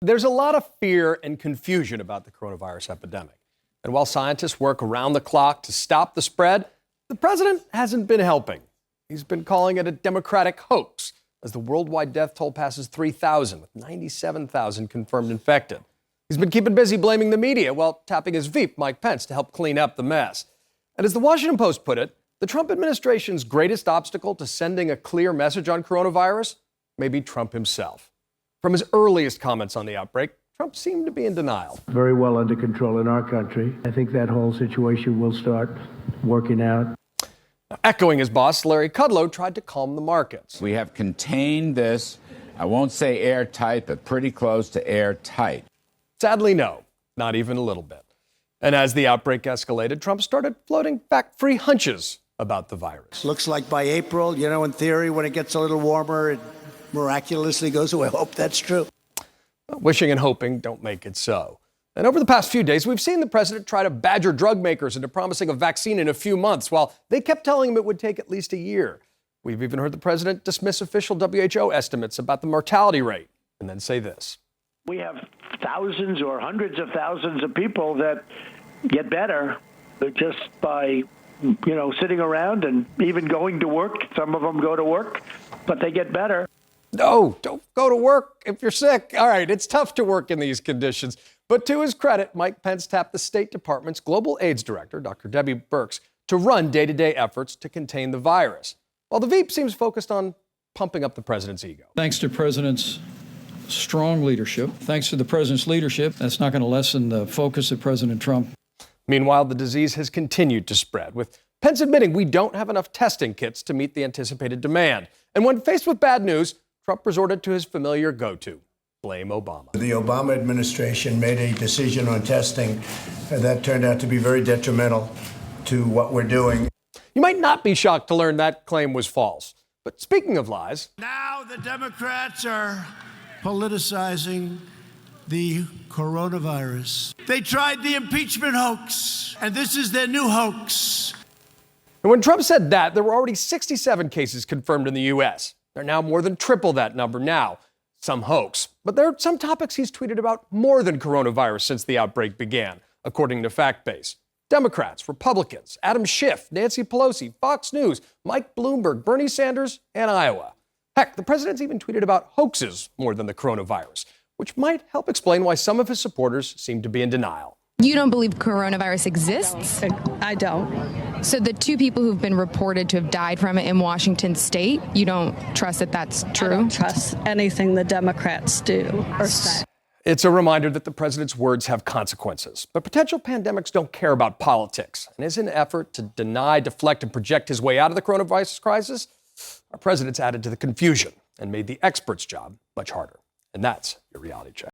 There's a lot of fear and confusion about the coronavirus epidemic. And while scientists work around the clock to stop the spread, the president hasn't been helping. He's been calling it a Democratic hoax as the worldwide death toll passes 3,000, with 97,000 confirmed infected. He's been keeping busy blaming the media while tapping his Veep, Mike Pence, to help clean up the mess. And as the Washington Post put it, the Trump administration's greatest obstacle to sending a clear message on coronavirus may be Trump himself. From his earliest comments on the outbreak, Trump seemed to be in denial. Very well under control in our country. I think that whole situation will start working out. Now, echoing his boss, Larry Kudlow tried to calm the markets. We have contained this, I won't say airtight, but pretty close to airtight. Sadly, no, not even a little bit. And as the outbreak escalated, Trump started floating back free hunches about the virus. Looks like by April, in theory, when it gets a little warmer, it miraculously goes away. I hope that's true. Wishing and hoping don't make it so. And over the past few days, we've seen the president try to badger drug makers into promising a vaccine in a few months, while they kept telling him it would take at least a year. We've even heard the president dismiss official WHO estimates about the mortality rate and then say this. We have thousands or hundreds of thousands of people that get better just by, sitting around and even going to work. Some of them go to work, but they get better. No, don't go to work if you're sick. All right, it's tough to work in these conditions. But to his credit, Mike Pence tapped the State Department's Global AIDS Director, Dr. Debbie Birx, to run day-to-day efforts to contain the virus, while the Veep seems focused on pumping up the president's ego. Thanks to President's strong leadership, that's not going to lessen the focus of President Trump. Meanwhile, the disease has continued to spread, with Pence admitting we don't have enough testing kits to meet the anticipated demand. And when faced with bad news, Trump resorted to his familiar go-to, blame Obama. The Obama administration made a decision on testing that turned out to be very detrimental to what we're doing. You might not be shocked to learn that claim was false. But speaking of lies, Now the Democrats are politicizing the coronavirus. They tried the impeachment hoax, and this is their new hoax. and when Trump said that, there were already 67 cases confirmed in the U.S. There are now more than triple that number now. Some hoax. But there are some topics he's tweeted about more than coronavirus since the outbreak began, according to FactBase. Democrats, Republicans, Adam Schiff, Nancy Pelosi, Fox News, Mike Bloomberg, Bernie Sanders, and Iowa. Heck, the president's even tweeted about hoaxes more than the coronavirus, which might help explain why some of his supporters seem to be in denial. You don't believe coronavirus exists? I don't. So the two people who've been reported to have died from it in Washington state, you don't trust that that's true? I don't trust anything the Democrats do or say. It's a reminder that the president's words have consequences. But potential pandemics don't care about politics. And as an effort to deny, deflect, and project his way out of the coronavirus crisis, our president's added to the confusion and made the experts' job much harder. And that's your reality check.